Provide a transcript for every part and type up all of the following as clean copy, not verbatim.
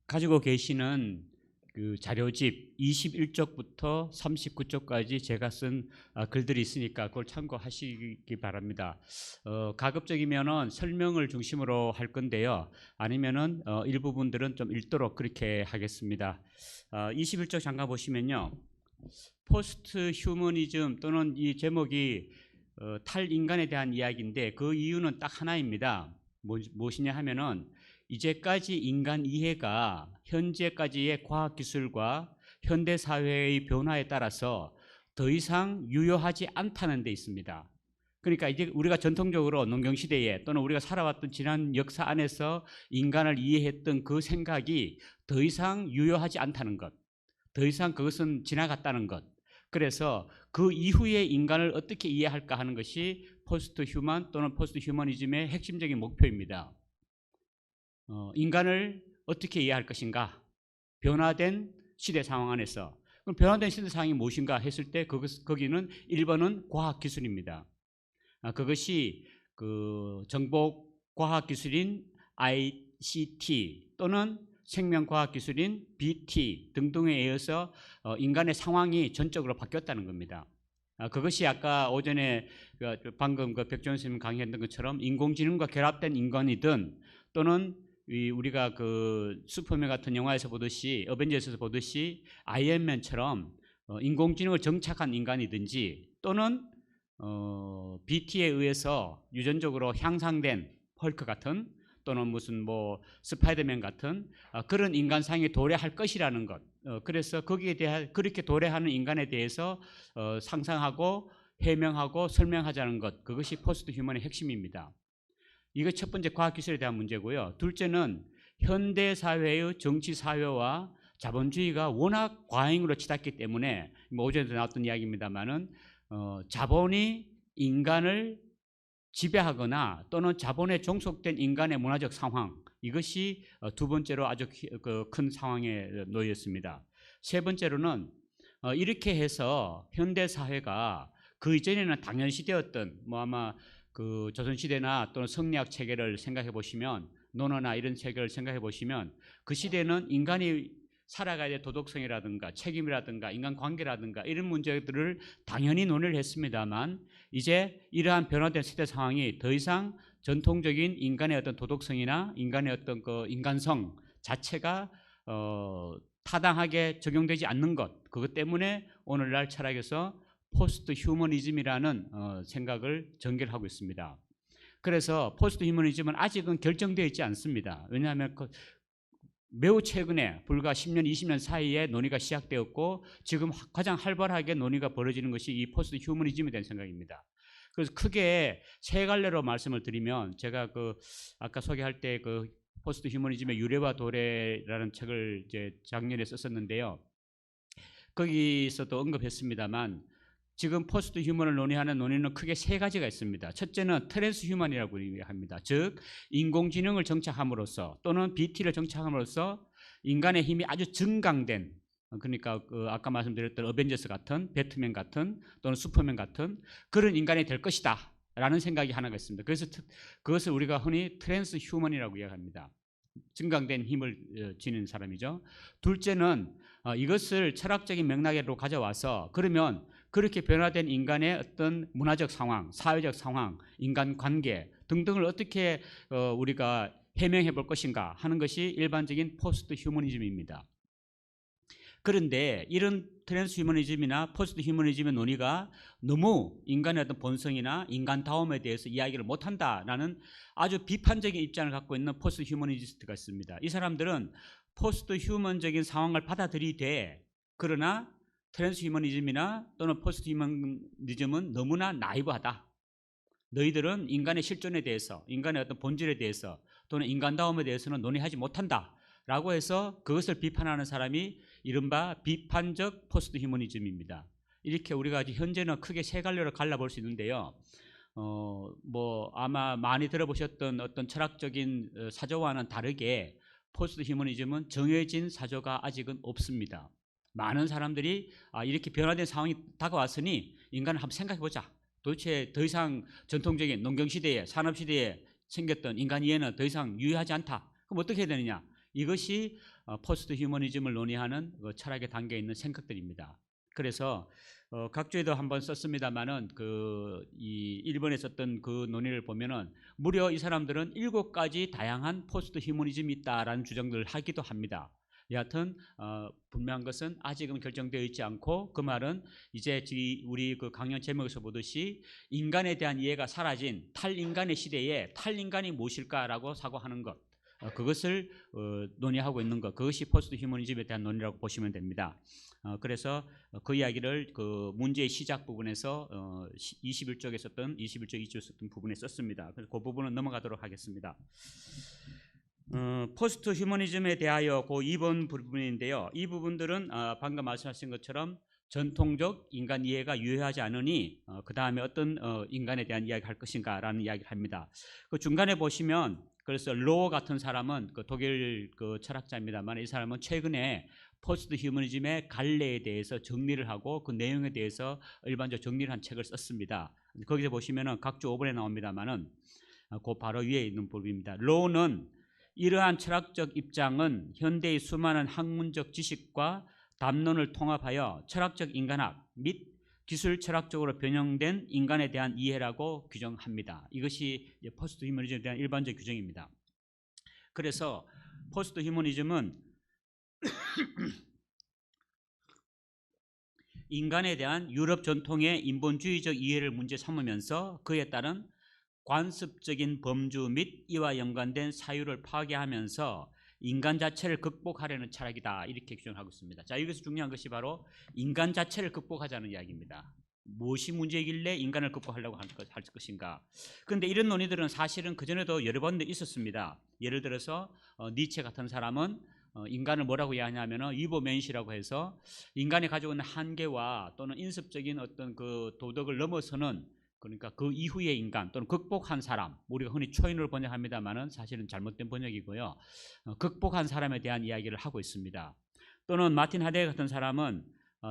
가지고 계시는 그 자료집 21쪽부터 39쪽까지 제가 쓴 글들이 있으니까 그걸 참고하시기 바랍니다. 가급적이면은 설명을 중심으로 할 건데요. 아니면은 일부분들은 좀 읽도록 그렇게 하겠습니다. 21쪽 잠깐 보시면요. 포스트 휴머니즘 또는 이 제목이 탈인간에 대한 이야기인데 그 이유는 딱 하나입니다. 무엇이냐 하면은 이제까지 인간 이해가 현재까지의 과학기술과 현대사회의 변화에 따라서 더 이상 유효하지 않다는 데 있습니다. 그러니까 이제 우리가 전통적으로 농경시대에 또는 우리가 살아왔던 지난 역사 안에서 인간을 이해했던 그 생각이 더 이상 유효하지 않다는 것, 더 이상 그것은 지나갔다는 것. 그래서 그 이후의 인간을 어떻게 이해할까 하는 것이 포스트 휴먼 또는 포스트 휴머니즘의 핵심적인 목표입니다. 인간을 어떻게 이해할 것인가? 변화된 시대 상황 안에서. 그럼 변화된 시대 상황이 무엇인가 했을 때 거기는 1번은 과학기술입니다. 그것이 그 정보과학기술인 ICT 또는 생명과학기술인 BT 등등에 의해서 인간의 상황이 전적으로 바뀌었다는 겁니다. 그것이 아까 오전에 방금 백종원 선생님 강의했던 것처럼 인공지능과 결합된 인간이든 또는 우리가 그 슈퍼맨 같은 영화에서 보듯이 어벤져스에서 보듯이 아이언맨처럼 인공지능을 정착한 인간이든지 또는 BT에 의해서 유전적으로 향상된 헐크 같은 또는 무슨 뭐 스파이더맨 같은 그런 인간상에 도래할 것이라는 것. 그래서 거기에 대한 그렇게 도래하는 인간에 대해서 상상하고 해명하고 설명하자는 것. 그것이 포스트 휴먼의 핵심입니다. 이거 첫 번째 과학기술에 대한 문제고요. 둘째는 현대사회의 정치사회와 자본주의가 워낙 과잉으로 치닫기 때문에 뭐 오전에도 나왔던 이야기입니다만은 자본이 인간을 지배하거나 또는 자본에 종속된 인간의 문화적 상황, 이것이 두 번째로 아주 큰 상황에 놓였습니다. 세 번째로는 이렇게 해서 현대사회가 그 이전에는 당연시되었던 뭐 아마 그 조선시대나 또는 성리학 체계를 생각해 보시면 논어나 이런 체계를 생각해 보시면 그 시대는 인간이 살아가야 될 도덕성이라든가 책임이라든가 인간관계라든가 이런 문제들을 당연히 논의를 했습니다만 이제 이러한 변화된 시대 상황이 더 이상 전통적인 인간의 어떤 도덕성이나 인간의 어떤 그 인간성 자체가 타당하게 적용되지 않는 것, 그것 때문에 오늘날 철학에서 포스트 휴머니즘이라는 생각을 전개하고 있습니다. 그래서 포스트 휴머니즘은 아직은 결정되어 있지 않습니다. 왜냐하면 매우 최근에 불과 10년, 20년 사이에 논의가 시작되었고 지금 가장 활발하게 논의가 벌어지는 것이 이 포스트 휴머니즘에 대한 생각입니다. 그래서 크게 세 갈래로 말씀을 드리면 제가 그 아까 소개할 때 그 포스트 휴머니즘의 유래와 도래라는 책을 이제 작년에 썼었는데요. 거기서도 언급했습니다만 지금 포스트 휴먼을 논의하는 논의는 크게 세 가지가 있습니다. 첫째는 트랜스 휴먼이라고 합니다. 즉 인공지능을 정착함으로써 또는 BT를 정착함으로써 인간의 힘이 아주 증강된, 그러니까 아까 말씀드렸던 어벤져스 같은, 배트맨 같은 또는 슈퍼맨 같은 그런 인간이 될 것이다 라는 생각이 하나가 있습니다. 그래서 그것을 우리가 흔히 트랜스 휴먼이라고 이야기합니다. 증강된 힘을 지닌 사람이죠. 둘째는 이것을 철학적인 맥락으로 가져와서 그러면 그렇게 변화된 인간의 어떤 문화적 상황, 사회적 상황, 인간관계 등등을 어떻게 우리가 해명해 볼 것인가 하는 것이 일반적인 포스트 휴머니즘입니다. 그런데 이런 트랜스 휴머니즘이나 포스트 휴머니즘의 논의가 너무 인간의 어떤 본성이나 인간다움에 대해서 이야기를 못한다라는 아주 비판적인 입장을 갖고 있는 포스트 휴머니스트가 있습니다. 이 사람들은 포스트 휴먼적인 상황을 받아들이되 그러나 트랜스 휴머니즘이나 또는 포스트 휴머니즘은 너무나 나이브하다. 너희들은 인간의 실존에 대해서, 인간의 어떤 본질에 대해서 또는 인간다움에 대해서는 논의하지 못한다 라고 해서 그것을 비판하는 사람이 이른바 비판적 포스트 휴머니즘입니다. 이렇게 우리가 현재는 크게 세 갈래로 갈라볼 수 있는데요. 뭐 아마 많이 들어보셨던 어떤 철학적인 사조와는 다르게 포스트 휴머니즘은 정해진 사조가 아직은 없습니다. 많은 사람들이 이렇게 변화된 상황이 다가왔으니 인간을 한번 생각해 보자. 도대체 더 이상 전통적인 농경시대에 산업시대에 생겼던 인간 이해는 더 이상 유효하지 않다. 그럼 어떻게 해야 되느냐? 이것이 포스트 휴머니즘을 논의하는 그 철학의 단계에 있는 생각들입니다. 그래서 각주에도 한번 썼습니다만은 이 일본에 썼던 그 논의를 보면은 무려 이 사람들은 7가지 다양한 포스트 휴머니즘이 있다라는 주장들을 하기도 합니다. 여하튼 분명한 것은 아직은 결정되어 있지 않고, 그 말은 이제 우리 그 강연 제목에서 보듯이 인간에 대한 이해가 사라진 탈인간의 시대에 탈인간이 무엇일까라고 사고하는 것, 그것을 논의하고 있는 것, 그것이 포스트 휴머니즘에 대한 논의라고 보시면 됩니다. 그래서 그 이야기를 그 문제의 시작 부분에서 21쪽에 썼던 21쪽 2쪽에 썼던 부분에 썼습니다. 그래서 그 부분은 넘어가도록 하겠습니다. 포스트 휴머니즘에 대하여 그 2번 부분인데요. 이 부분들은 방금 말씀하신 것처럼 전통적 인간 이해가 유효하지 않으니 그 다음에 어떤 인간에 대한 이야기를 할 것인가라는 이야기를 합니다. 그 중간에 보시면, 그래서 로 같은 사람은 그 독일 그 철학자입니다만, 이 사람은 최근에 포스트 휴머니즘의 갈래에 대해서 정리를 하고 그 내용에 대해서 일반적 정리를 한 책을 썼습니다. 거기서 보시면은 각주 5번에 나옵니다만은 그 바로 위에 있는 부분입니다. 로는 이러한 철학적 입장은 현대의 수많은 학문적 지식과 담론을 통합하여 철학적 인간학 및 기술 철학적으로 변형된 인간에 대한 이해라고 규정합니다. 이것이 포스트 휴머니즘에 대한 일반적 규정입니다. 그래서 포스트 휴머니즘은 인간에 대한 유럽 전통의 인본주의적 이해를 문제 삼으면서 그에 따른 관습적인 범주 및 이와 연관된 사유를 파괴하면서 인간 자체를 극복하려는 철학이다, 이렇게 규정하고 있습니다. 자, 여기서 중요한 것이 바로 인간 자체를 극복하자는 이야기입니다. 무엇이 문제이길래 인간을 극복하려고 할 것인가. 그런데 이런 논의들은 사실은 그전에도 여러 번 있었습니다. 예를 들어서 니체 같은 사람은 인간을 뭐라고 이야기하냐면 위법면시라고 해서 인간이 가지고 있는 한계와 또는 인습적인 어떤 그 도덕을 넘어서는, 그러니까 그 이후의 인간 또는 극복한 사람, 우리가 흔히 초인으로 번역합니다만은 사실은 잘못된 번역이고요. 극복한 사람에 대한 이야기를 하고 있습니다. 또는 마틴 하데거 같은 사람은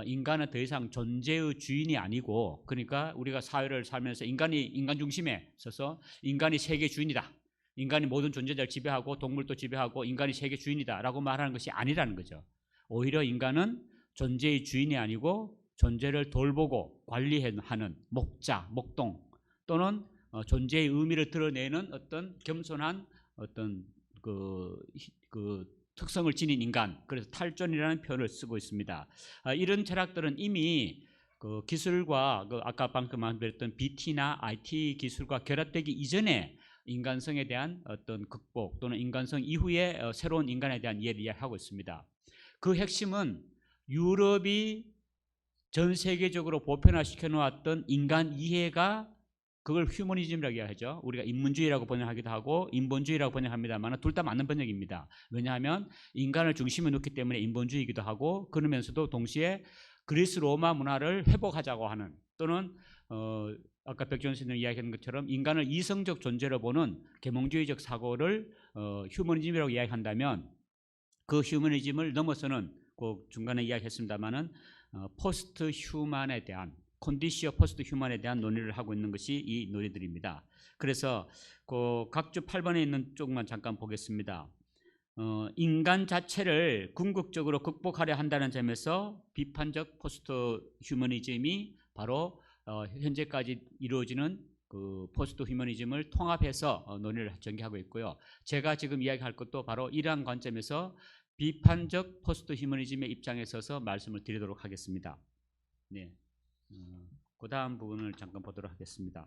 인간은 더 이상 존재의 주인이 아니고, 그러니까 우리가 사회를 살면서 인간이 인간 중심에 서서 인간이 세계 주인이다, 인간이 모든 존재자를 지배하고 동물도 지배하고 인간이 세계 주인이다라고 말하는 것이 아니라는 거죠. 오히려 인간은 존재의 주인이 아니고 존재를 돌보고 관리하는 목자, 목동, 또는 존재의 의미를 드러내는 어떤 겸손한 어떤 그 특성을 지닌 인간, 그래서 탈존이라는 표현을 쓰고 있습니다. 이런 철학들은 이미 그 기술과 아까 방금 말씀드렸던 BT나 IT 기술과 결합되기 이전에 인간성에 대한 어떤 극복 또는 인간성 이후에 새로운 인간에 대한 이해를 이야기하고 있습니다. 그 핵심은 유럽이 전 세계적으로 보편화시켜 놓았던 인간 이해가, 그걸 휴머니즘이라고 이야기하죠. 우리가 인문주의라고 번역하기도 하고 인본주의라고 번역합니다만 둘 다 맞는 번역입니다. 왜냐하면 인간을 중심에 놓기 때문에 인본주의이기도 하고, 그러면서도 동시에 그리스 로마 문화를 회복하자고 하는, 또는 아까 백종원 선생님이 이야기한 것처럼 인간을 이성적 존재로 보는 계몽주의적 사고를 휴머니즘이라고 이야기한다면, 그 휴머니즘을 넘어서는 그 중간에 이야기했습니다마는 포스트 휴먼에 대한, 컨디시어 포스트 휴먼에 대한 논의를 하고 있는 것이 이 논의들입니다. 그래서 그 각주 8번에 있는 쪽만 잠깐 보겠습니다. 인간 자체를 궁극적으로 극복하려 한다는 점에서 비판적 포스트 휴머니즘이 바로 현재까지 이루어지는 그 포스트 휴머니즘을 통합해서 논의를 전개하고 있고요. 제가 지금 이야기할 것도 바로 이러한 관점에서 비판적 포스트 휴머니즘의 입장에 서서 말씀을 드리도록 하겠습니다. 네, 그 다음 부분을 잠깐 보도록 하겠습니다.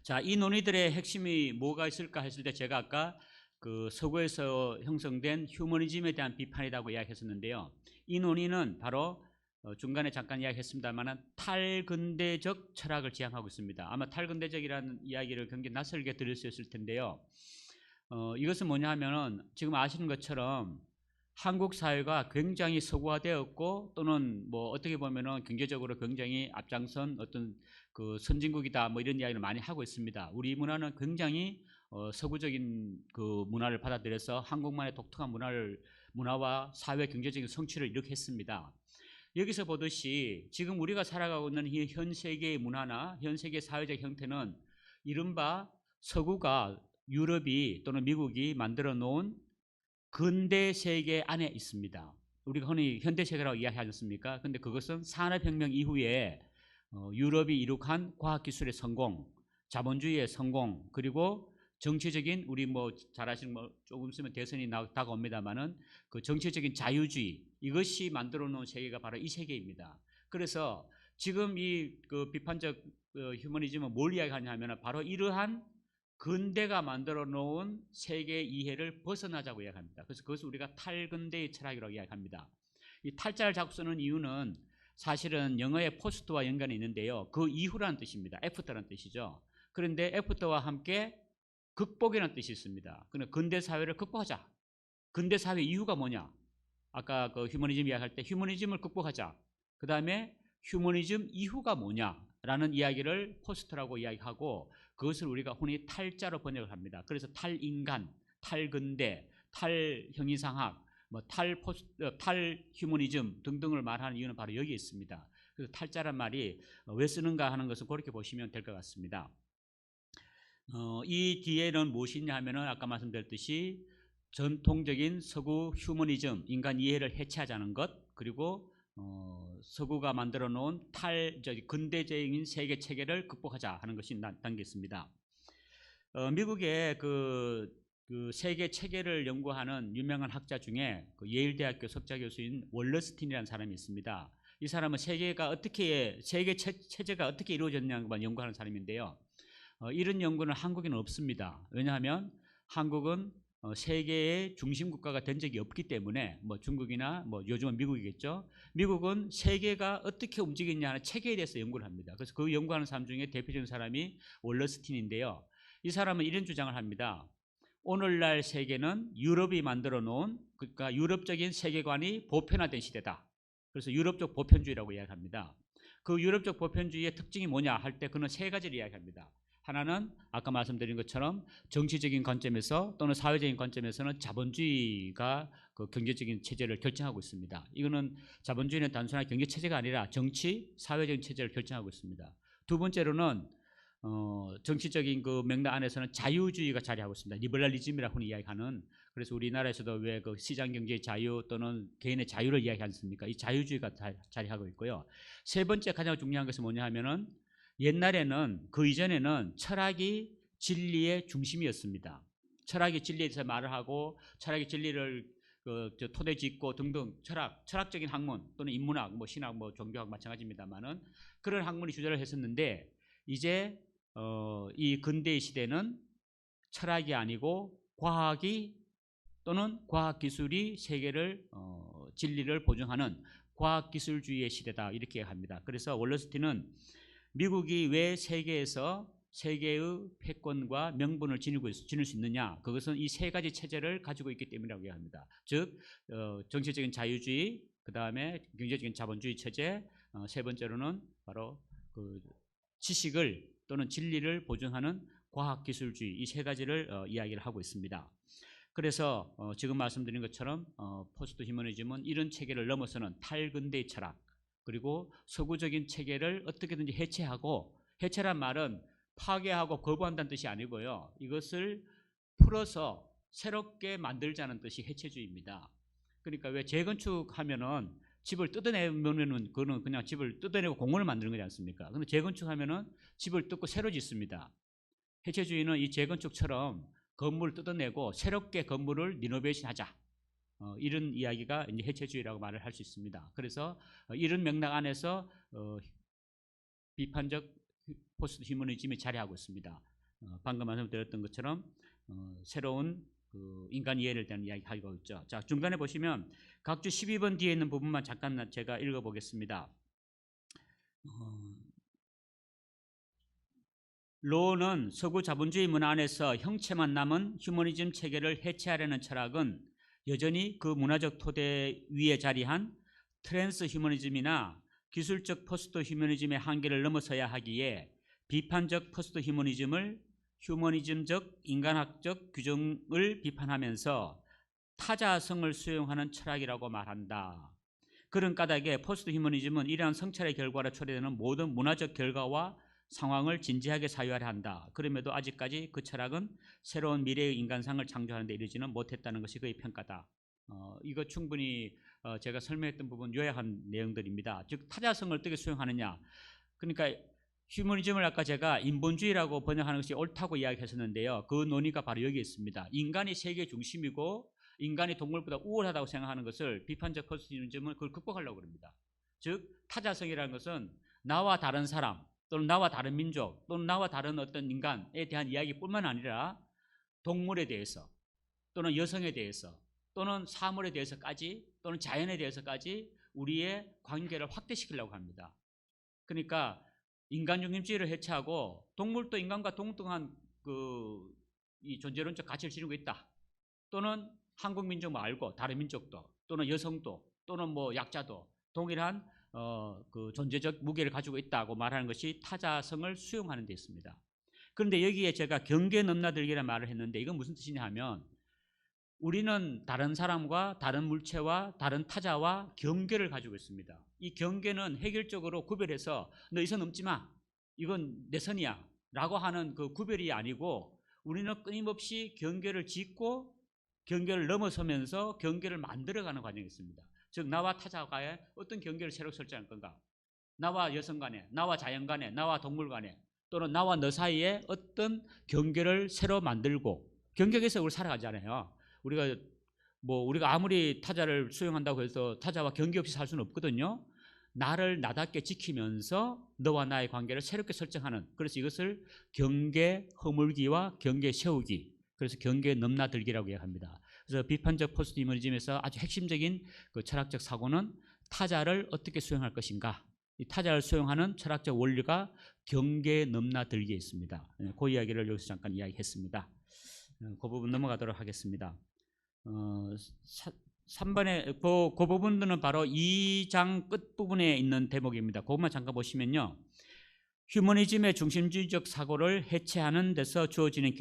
자, 이 논의들의 핵심이 뭐가 있을까 했을 때, 제가 아까 그 서구에서 형성된 휴머니즘에 대한 비판이라고 이야기했었는데요. 이 논의는 바로 중간에 잠깐 이야기했습니다만 탈근대적 철학을 지향하고 있습니다. 아마 탈근대적이라는 이야기를 굉장히 낯설게 들을 수 있을 텐데요. 이것은 뭐냐 하면은 지금 아시는 것처럼 한국 사회가 굉장히 서구화되었고, 또는 뭐 어떻게 보면은 경제적으로 굉장히 앞장선 어떤 그 선진국이다, 뭐 이런 이야기를 많이 하고 있습니다. 우리 문화는 굉장히 서구적인 그 문화를 받아들여서 한국만의 독특한 문화와 사회 경제적인 성취를 이렇게 했습니다. 여기서 보듯이 지금 우리가 살아가고 있는 이 현 세계의 문화나 현 세계 사회적 형태는 이른바 서구가, 유럽이 또는 미국이 만들어 놓은 근대 세계 안에 있습니다. 우리가 흔히 현대 세계라고 이야기하지 않습니까? 근데 그것은 산업혁명 이후에 유럽이 이룩한 과학기술의 성공, 자본주의의 성공, 그리고 정치적인 우리 뭐 잘 아시는 뭐 조금 있으면 대선이 다가옵니다만은 그 정치적인 자유주의 이것이 만들어 놓은 세계가 바로 이 세계입니다. 그래서 지금 이 그 비판적 휴머니즘은 뭘 이야기하냐면 바로 이러한 근대가 만들어 놓은 세계 이해를 벗어나자고 이야기합니다. 그래서 그것을 우리가 탈근대의 철학이라고 이야기합니다. 이 탈자를 자꾸 쓰는 이유는 사실은 영어의 포스트와 연관이 있는데요. 그 이후라는 뜻입니다. 애프터라는 뜻이죠. 그런데 애프터와 함께 극복이라는 뜻이 있습니다. 그러니까 근대 사회를 극복하자. 근대 사회 이유가 뭐냐? 아까 그 휴머니즘 이야기할 때 휴머니즘을 극복하자. 그 다음에 휴머니즘 이후가 뭐냐라는 이야기를 포스트라고 이야기하고 그것을 우리가 흔히 탈자로 번역을 합니다. 그래서 탈인간, 탈근대, 탈형이상학, 뭐 탈휴머니즘 등등을 말하는 이유는 바로 여기에 있습니다. 그래서 탈자란 말이 왜 쓰는가 하는 것을 그렇게 보시면 될 것 같습니다. 이 뒤에는 무엇이냐 하면은 아까 말씀드렸듯이 전통적인 서구 휴머니즘, 인간 이해를 해체하자는 것, 그리고 서구가 만들어 놓은 근대적인 세계 체계를 극복하자 하는 것이 담겨 있습니다. 미국의 그 세계 체계를 연구하는 유명한 학자 중에 그 예일대학교 석좌 교수인 월러스틴이라는 사람이 있습니다. 이 사람은 세계 체제가 어떻게 이루어졌냐만 연구하는 사람인데요. 이런 연구는 한국에는 없습니다. 왜냐하면 한국은 세계의 중심 국가가 된 적이 없기 때문에 뭐 중국이나 뭐 요즘은 미국이겠죠. 미국은 세계가 어떻게 움직이냐는 체계에 대해서 연구를 합니다. 그래서 그 연구하는 사람 중에 대표적인 사람이 월러스틴인데요. 이 사람은 이런 주장을 합니다. 오늘날 세계는 유럽이 만들어 놓은 그러니까 유럽적인 세계관이 보편화된 시대다. 그래서 유럽적 보편주의라고 이야기합니다. 그 유럽적 보편주의의 특징이 뭐냐 할 때 그는 세 가지를 이야기합니다. 하나는 아까 말씀드린 것처럼 정치적인 관점에서 또는 사회적인 관점에서는 자본주의가 그 경제적인 체제를 결정하고 있습니다. 이거는 자본주의는 단순한 경제 체제가 아니라 정치, 사회적인 체제를 결정하고 있습니다. 두 번째로는 정치적인 그 맥락 안에서는 자유주의가 자리하고 있습니다. 리버럴리즘이라고 흔히 이야기하는. 그래서 우리나라에서도 왜 그 시장 경제의 자유 또는 개인의 자유를 이야기하지 않습니까? 이 자유주의가 자리하고 있고요. 세 번째 가장 중요한 것은 뭐냐 하면은 옛날에는 그 이전에는 철학이 진리의 중심이었습니다. 철학이 진리에 대해서 말을 하고 철학이 진리를 토대 짓고 등등 철학적인 학문 또는 인문학, 뭐 신학, 뭐 종교학 마찬가지입니다만은 그런 학문이 주저를 했었는데 이제 이 근대의 시대는 철학이 아니고 과학이 또는 과학기술이 세계를 진리를 보증하는 과학기술주의의 시대다 이렇게 합니다. 그래서 월러스틴은 미국이 왜 세계에서 세계의 패권과 명분을 지닐 수 있느냐 그것은 이 세 가지 체제를 가지고 있기 때문이라고 이야기합니다. 즉 정치적인 자유주의, 그 다음에 경제적인 자본주의 체제, 세 번째로는 바로 그 지식을 또는 진리를 보증하는 과학기술주의 이 세 가지를 이야기를 하고 있습니다. 그래서 지금 말씀드린 것처럼 포스트 휴머니즘은 이런 체계를 넘어서는 탈근대의 철학 그리고 서구적인 체계를 어떻게든지 해체하고 해체란 말은 파괴하고 거부한다는 뜻이 아니고요. 이것을 풀어서 새롭게 만들자는 뜻이 해체주의입니다. 그러니까 왜 재건축하면은 집을 뜯어내면은 그거는 그냥 집을 뜯어내고 공원을 만드는 거지 않습니까? 근데 재건축하면은 집을 뜯고 새로 짓습니다. 해체주의는 이 재건축처럼 건물을 뜯어내고 새롭게 건물을 리노베이션하자. 이런 이야기가 이제 해체주의라고 말을 할 수 있습니다. 그래서 이런 맥락 안에서 비판적 포스트 휴머니즘이 자리하고 있습니다. 방금 말씀드렸던 것처럼 새로운 그 인간 이해를 대한 이야기 하고 있죠. 자, 중간에 보시면 각주 12번 뒤에 있는 부분만 잠깐 제가 읽어보겠습니다. 로는 서구 자본주의 문화 안에서 형체만 남은 휴머니즘 체계를 해체하려는 철학은 여전히 그 문화적 토대 위에 자리한 트랜스 휴머니즘이나 기술적 포스트 휴머니즘의 한계를 넘어서야 하기에 비판적 포스트 휴머니즘을 휴머니즘적 인간학적 규정을 비판하면서 타자성을 수용하는 철학이라고 말한다. 그런 까닭에 포스트 휴머니즘은 이러한 성찰의 결과로 초래되는 모든 문화적 결과와 상황을 진지하게 사유하려 한다. 그럼에도 아직까지 그 철학은 새로운 미래의 인간상을 창조하는 데 이르지는 못했다는 것이 그의 평가다. 이거 충분히 제가 설명했던 부분 요약한 내용들입니다. 즉 타자성을 어떻게 수용하느냐. 그러니까 휴머니즘을 아까 제가 인본주의라고 번역하는 것이 옳다고 이야기했었는데요. 그 논의가 바로 여기 있습니다. 인간이 세계 중심이고 인간이 동물보다 우월하다고 생각하는 것을 비판적 포스티즘은 그걸 극복하려고 합니다. 즉 타자성이라는 것은 나와 다른 사람 또는 나와 다른 민족 또는 나와 다른 어떤 인간에 대한 이야기뿐만 아니라 동물에 대해서 또는 여성에 대해서 또는 사물에 대해서까지 또는 자연에 대해서까지 우리의 관계를 확대시키려고 합니다. 그러니까 인간 중심주의를 해체하고 동물도 인간과 동등한 이 존재론적 가치를 지니고 있다. 또는 한국 민족 말고 다른 민족도 또는 여성도 또는 뭐 약자도 동일한 그 존재적 무게를 가지고 있다고 말하는 것이 타자성을 수용하는 데 있습니다. 그런데 여기에 제가 경계 넘나들기라는 말을 했는데 이건 무슨 뜻이냐 하면 우리는 다른 사람과 다른 물체와 다른 타자와 경계를 가지고 있습니다. 이 경계는 획일적으로 구별해서 너 이 선 넘지 마. 이건 내 선이야. 라고 하는 그 구별이 아니고 우리는 끊임없이 경계를 짓고 경계를 넘어서면서 경계를 만들어가는 과정이 있습니다. 즉 나와 타자와의 어떤 경계를 새로 설정할 건가. 나와 여성 간에, 나와 자연 간에, 나와 동물 간에 또는 나와 너 사이에 어떤 경계를 새로 만들고 경계에서 우리 살아가잖아요. 우리가 아무리 타자를 수용한다고 해서 타자와 경계 없이 살 수는 없거든요. 나를 나답게 지키면서 너와 나의 관계를 새롭게 설정하는, 그래서 이것을 경계 허물기와 경계 세우기, 그래서 경계 넘나들기라고 이야기합니다. 그래서 비판적 포스트 휴머니즘에서 아주 핵심적인 그 철학적 사고는 타자를 어떻게 수용할 것인가, 이 타자를 수용하는 철학적 원리가 경계 넘나들기에 있습니다. 그 이야기를 여기서 잠깐 이야기했습니다. 그 부분 넘어가도록 하겠습니다. 3번에 그 부분들은 바로 2장 끝부분에 있는 대목입니다. 그것만 잠깐 보시면요. 휴머니즘의 중심주의적 사고를 해체하는 데서 주어지는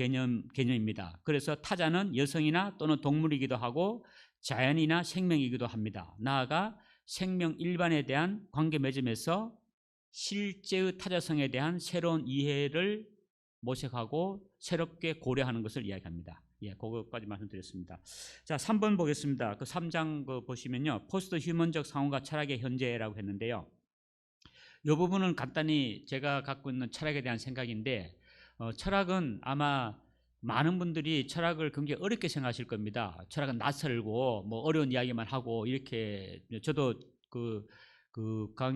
개념입니다. 그래서 타자는 여성이나 또는 동물이기도 하고 자연이나 생명이기도 합니다. 나아가 생명 일반에 대한 관계 맺음에서 실제의 타자성에 대한 새로운 이해를 모색하고 새롭게 고려하는 것을 이야기합니다. 예, 그것까지 말씀드렸습니다. 자, 3번 보겠습니다. 그 3장 보시면요. 포스트 휴먼적 상호가 철학의 현재라고 했는데요. 이 부분은 간단히 제가 갖고 있는 철학에 대한 생각인데 철학은 아마 많은 분들이 철학을 굉장히 어렵게 생각하실 겁니다. 철학은 낯설고 뭐 어려운 이야기만 하고 이렇게 저도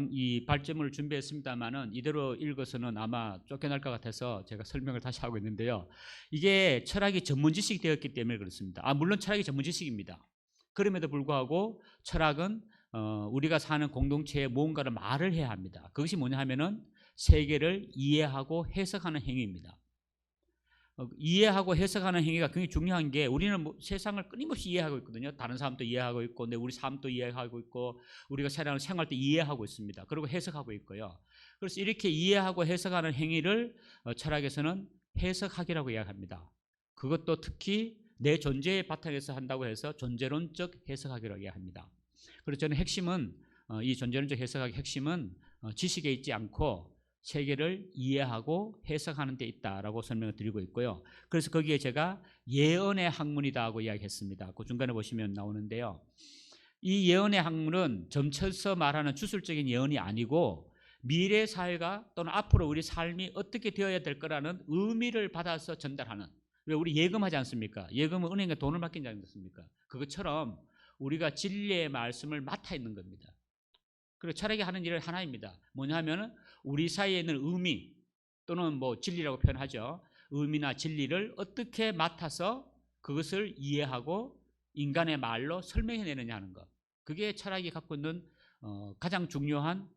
이 발제문을 준비했습니다만은 이대로 읽어서는 아마 쫓겨날 것 같아서 제가 설명을 다시 하고 있는데요. 이게 철학이 전문 지식이 되었기 때문에 그렇습니다. 물론 철학이 전문 지식입니다. 그럼에도 불구하고 철학은 우리가 사는 공동체에 무언가를 말을 해야 합니다. 그것이 뭐냐 하면은 세계를 이해하고 해석하는 행위입니다. 이해하고 해석하는 행위가 굉장히 중요한 게 우리는 세상을 끊임없이 이해하고 있거든요. 다른 사람도 이해하고 있고 우리 삶도 이해하고 있고 우리가 생활할 때 이해하고 있습니다. 그리고 해석하고 있고요. 그래서 이렇게 이해하고 해석하는 행위를 철학에서는 해석학이라고 이야기합니다. 그것도 특히 내 존재의 바탕에서 한다고 해서 존재론적 해석학이라고 이야기합니다. 그래서 저는 핵심은 이 존재론적 해석학의 핵심은 지식에 있지 않고 세계를 이해하고 해석하는 데 있다라고 설명을 드리고 있고요. 그래서 거기에 제가 예언의 학문이다 하고 이야기했습니다. 그 중간에 보시면 나오는데요. 이 예언의 학문은 점쳐서 말하는 주술적인 예언이 아니고 미래 사회가 또는 앞으로 우리 삶이 어떻게 되어야 될 거라는 의미를 받아서 전달하는, 왜 우리 예금하지 않습니까? 예금은 은행에 돈을 맡기지 않습니까? 그것처럼 우리가 진리의 말씀을 맡아 있는 겁니다. 그리고 철학이 하는 일은 하나입니다. 뭐냐 하면은 우리 사이에 있는 의미 또는 뭐 진리라고 표현하죠. 의미나 진리를 어떻게 맡아서 그것을 이해하고 인간의 말로 설명해내느냐 하는 것. 그게 철학이 갖고 있는 가장 중요한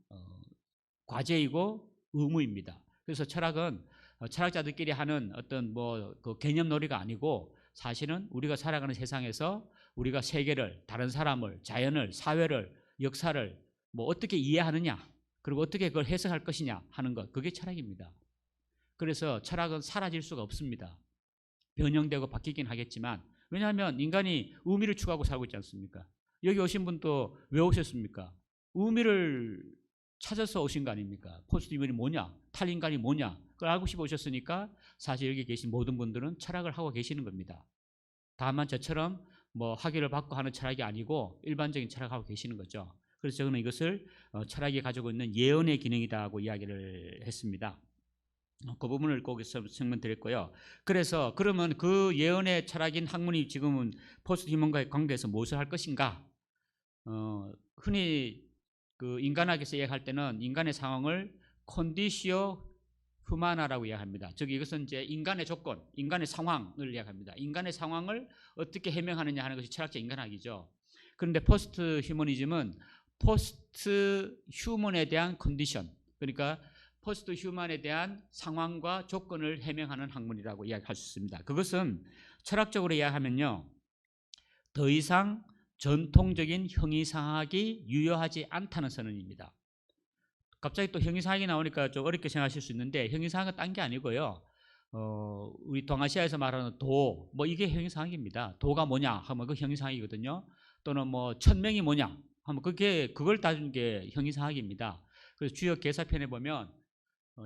과제이고 의무입니다. 그래서 철학은 철학자들끼리 하는 어떤 그 개념놀이가 아니고 사실은 우리가 살아가는 세상에서 우리가 세계를, 다른 사람을, 자연을, 사회를, 역사를 어떻게 이해하느냐, 그리고 어떻게 그걸 해석할 것이냐 하는 것, 그게 철학입니다. 그래서 철학은 사라질 수가 없습니다. 변형되고 바뀌긴 하겠지만, 왜냐하면 인간이 의미를 추구하고 살고 있지 않습니까? 여기 오신 분도 왜 오셨습니까? 의미를 찾아서 오신 거 아닙니까? 포스트 휴머니즘이 뭐냐? 탈인간이 뭐냐? 그걸 알고 싶어 오셨으니까 사실 여기 계신 모든 분들은 철학을 하고 계시는 겁니다. 다만 저처럼 뭐 학위를 받고 하는 철학이 아니고 일반적인 철학하고 계시는 거죠. 그래서 저는 이것을 철학이 가지고 있는 예언의 기능이다고 이야기를 했습니다. 그 부분을 꼭 설명드렸고요. 그래서 그러면 그 예언의 철학인 학문이 지금은 포스트 휴먼과의 관계에서 무엇을 할 것인가? 흔히 그 인간학에서 이야기할 때는 인간의 상황을 컨디시오 휴마나라고 이야기합니다. 즉 이것은 이제 인간의 조건, 인간의 상황을 이야기합니다. 인간의 상황을 어떻게 해명하느냐 하는 것이 철학적 인간학이죠. 그런데 포스트 휴머니즘은 포스트 휴먼에 대한 컨디션, 그러니까 포스트 휴먼에 대한 상황과 조건을 해명하는 학문이라고 이야기할 수 있습니다. 그것은 철학적으로 이야기하면요, 더 이상 전통적인 형이상학이 유효하지 않다는 선언입니다. 갑자기 또 형이상학이 나오니까 좀 어렵게 생각하실 수 있는데 형이상학은 딴 게 아니고요. 우리 동아시아에서 말하는 도, 뭐 이게 형이상학입니다. 도가 뭐냐 하면 그 형이상학이거든요. 또는 뭐 천명이 뭐냐 하면 그걸 따준 게 형이상학입니다. 그래서 주요 개사편에 보면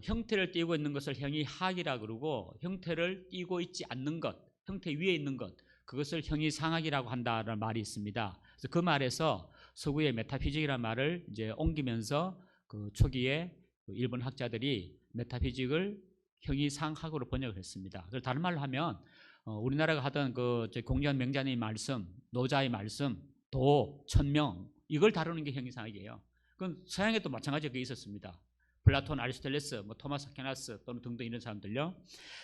형태를 띠고 있는 것을 형이학이라 그러고 형태를 띠고 있지 않는 것, 형태 위에 있는 것, 그것을 형이상학이라고 한다는 말이 있습니다. 그래서 그 말에서 서구의 메타피직이라는 말을 이제 옮기면서 그 초기에 일본 학자들이 메타피직을 형이상학으로 번역을 했습니다. 그래서 다른 말로 하면 우리나라가 하던 그 공전 명자의 말씀, 노자의 말씀, 도, 천명 이걸 다루는 게 형이상학이에요. 그건 서양에도 마찬가지로 그게 있었습니다. 플라톤, 아리스토텔레스, 뭐 토마스 아퀴나스 또는 등등 이런 사람들요.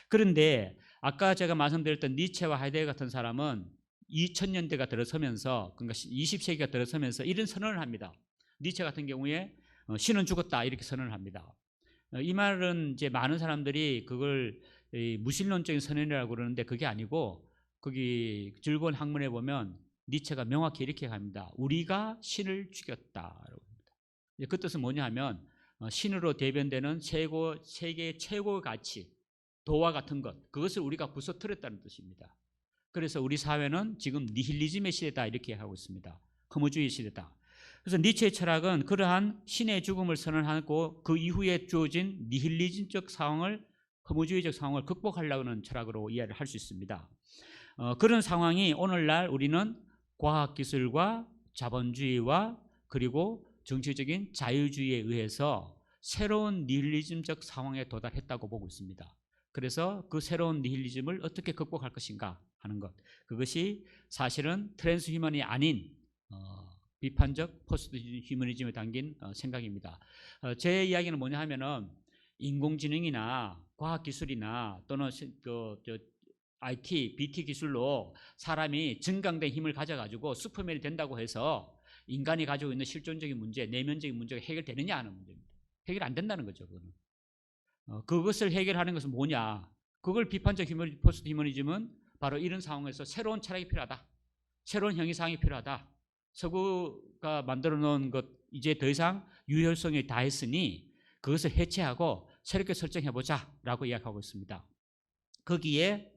그런데 아까 제가 말씀드렸던 니체와 하이데거 같은 사람은 2000년대가 들어서면서, 그러니까 20세기가 들어서면서 이런 선언을 합니다. 니체 같은 경우에 신은 죽었다 이렇게 선언을 합니다. 이 말은 이제 많은 사람들이 그걸 무신론적인 선언이라고 그러는데 그게 아니고 거기 즐거운 학문에 보면 니체가 명확히 이렇게 합니다. 우리가 신을 죽였다라고 합니다. 그 뜻은 뭐냐 하면 신으로 대변되는 세계 최고의 가치, 도와 같은 것, 그것을 우리가 부서뜨렸다는 뜻입니다. 그래서 우리 사회는 지금 니힐리즘의 시대다 이렇게 하고 있습니다. 허무주의 시대다. 그래서 니체의 철학은 그러한 신의 죽음을 선언하고 그 이후에 주어진 니힐리즘적 상황을, 허무주의적 상황을 극복하려고 하는 철학으로 이해를 할 수 있습니다. 그런 상황이 오늘날 우리는 과학기술과 자본주의와 그리고 정치적인 자유주의에 의해서 새로운 니힐리즘적 상황에 도달했다고 보고 있습니다. 그래서 그 새로운 니힐리즘을 어떻게 극복할 것인가 하는 것, 그것이 사실은 트랜스휴먼이 아닌 비판적 포스트 휴머니즘에 담긴 생각입니다. 제 이야기는 뭐냐 하면은 인공지능이나 과학기술이나 또는 IT, BT 기술로 사람이 증강된 힘을 가져가지고 슈퍼맨이 된다고 해서 인간이 가지고 있는 실존적인 문제, 내면적인 문제가 해결되느냐 하는 문제입니다. 해결 안 된다는 거죠. 그거는. 그것을 해결하는 것은 뭐냐? 그걸 비판적 포스트 휴머니즘은 바로 이런 상황에서 새로운 철학이 필요하다. 새로운 형이상이 필요하다. 서구가 만들어 놓은 것 이제 더 이상 유효성이 다했으니 그것을 해체하고 새롭게 설정해보자 라고 이야기하고 있습니다. 거기에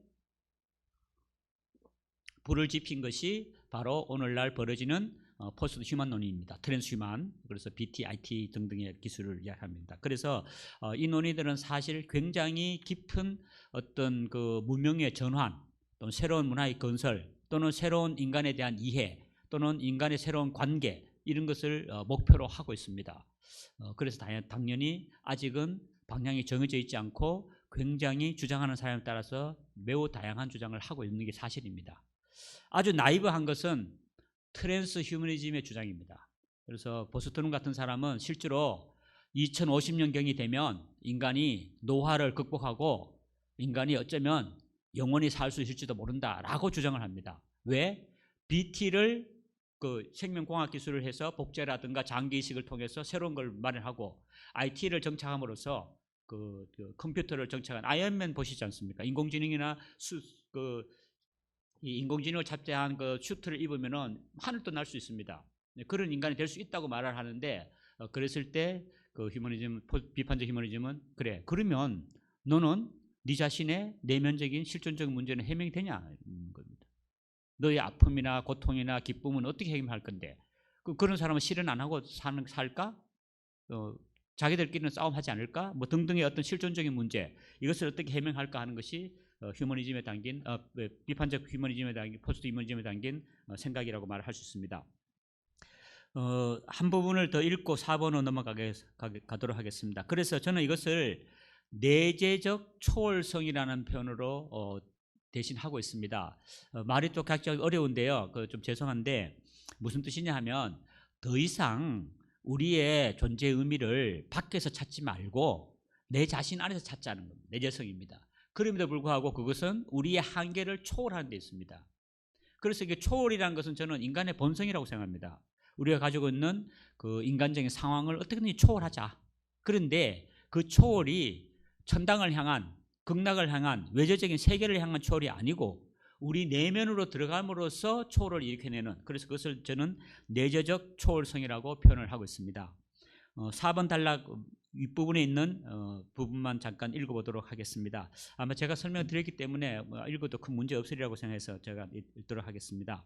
불을 지핀 것이 바로 오늘날 벌어지는 포스트 휴먼 논의입니다. 트랜스휴먼, 그래서 BT, IT 등등의 기술을 이야기합니다. 그래서 이 논의들은 사실 굉장히 깊은 어떤 그 문명의 전환, 또는 새로운 문화의 건설, 또는 새로운 인간에 대한 이해, 또는 인간의 새로운 관계, 이런 것을 목표로 하고 있습니다. 그래서 당연히 아직은 방향이 정해져 있지 않고 굉장히 주장하는 사람에 따라서 매우 다양한 주장을 하고 있는 게 사실입니다. 아주 나이브한 것은 트랜스 휴머니즘의 주장입니다. 그래서 보스턴 같은 사람은 실제로 2050년경이 되면 인간이 노화를 극복하고 인간이 어쩌면 영원히 살 수 있을지도 모른다라고 주장을 합니다. 왜? BT를 그 생명공학 기술을 해서 복제라든가 장기이식을 통해서 새로운 걸 마련하고 IT를 정착함으로써 그 컴퓨터를 정착한 아이언맨 보시지 않습니까? 인공지능이나 이 인공지능을 탑재한 그 슈트를 입으면은 하늘도 날 수 있습니다. 그런 인간이 될 수 있다고 말을 하는데 그랬을 때 그 휴머니즘, 비판적 휴머니즘은 그래, 그러면 너는 네 자신의 내면적인 실존적 문제는 해명이 되냐 겁니다. 너의 아픔이나 고통이나 기쁨은 어떻게 해결할 건데 그런 사람은 실현 안 하고 살까? 자기들끼리는 싸움하지 않을까? 뭐 등등의 어떤 실존적인 문제, 이것을 어떻게 해명할까 하는 것이 휴머니즘에 담긴 비판적 휴머니즘에 담긴 포스트 휴머니즘에 담긴 생각이라고 말할 수 있습니다. 한 부분을 더 읽고 4번으로 넘어가도록 하겠습니다. 그래서 저는 이것을 내재적 초월성이라는 표현으로 대신 하고 있습니다. 말이 또 각자 어려운데요. 좀 죄송한데 무슨 뜻이냐 하면 더 이상 우리의 존재의 의미를 밖에서 찾지 말고 내 자신 안에서 찾자는 겁니다. 내재성입니다. 그럼에도 불구하고 그것은 우리의 한계를 초월하는 데 있습니다. 그래서 이게 초월이라는 것은 저는 인간의 본성이라고 생각합니다. 우리가 가지고 있는 그 인간적인 상황을 어떻게든 초월하자. 그런데 그 초월이 천당을 향한, 극락을 향한, 외재적인 세계를 향한 초월이 아니고 우리 내면으로 들어감으로써 초월을 일으켜내는, 그래서 그것을 저는 내재적 초월성이라고 표현을 하고 있습니다. 4번 단락 윗부분에 있는 부분만 잠깐 읽어보도록 하겠습니다. 아마 제가 설명드렸기 때문에 읽어도 큰 문제 없으리라고 생각해서 제가 읽도록 하겠습니다.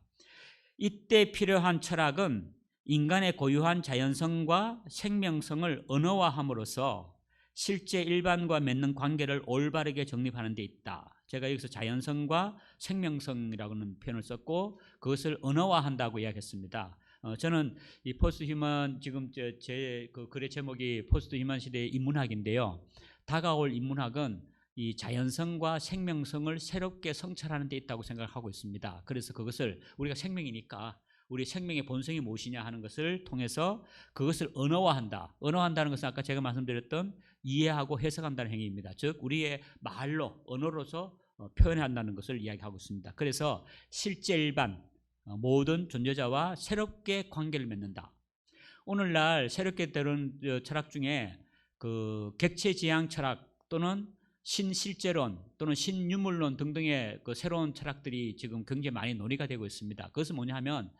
이때 필요한 철학은 인간의 고유한 자연성과 생명성을 언어화함으로써 실제 일반과 맺는 관계를 올바르게 정립하는 데 있다. 제가 여기서 자연성과 생명성이라고는 표현을 썼고 그것을 언어화한다고 이야기했습니다. 저는 이 포스트 휴먼, 지금 제 그 글의 제목이 포스트 휴먼 시대의 인문학인데요. 다가올 인문학은 이 자연성과 생명성을 새롭게 성찰하는 데 있다고 생각하고 있습니다. 그래서 그것을 우리가 생명이니까 우리 생명의 본성이 무엇이냐 하는 것을 통해서 그것을 언어화한다. 언어화한다는 것은 아까 제가 말씀드렸던 이해하고 해석한다는 행위입니다. 즉 우리의 말로, 언어로서 표현한다는 것을 이야기하고 있습니다. 그래서 실제 일반 모든 존재자와 새롭게 관계를 맺는다. 오늘날 새롭게 들은 철학 중에 그 객체지향 철학 또는 신실제론 또는 신유물론 등등의 그 새로운 철학들이 지금 굉장히 많이 논의가 되고 있습니다. 그것은 뭐냐 하면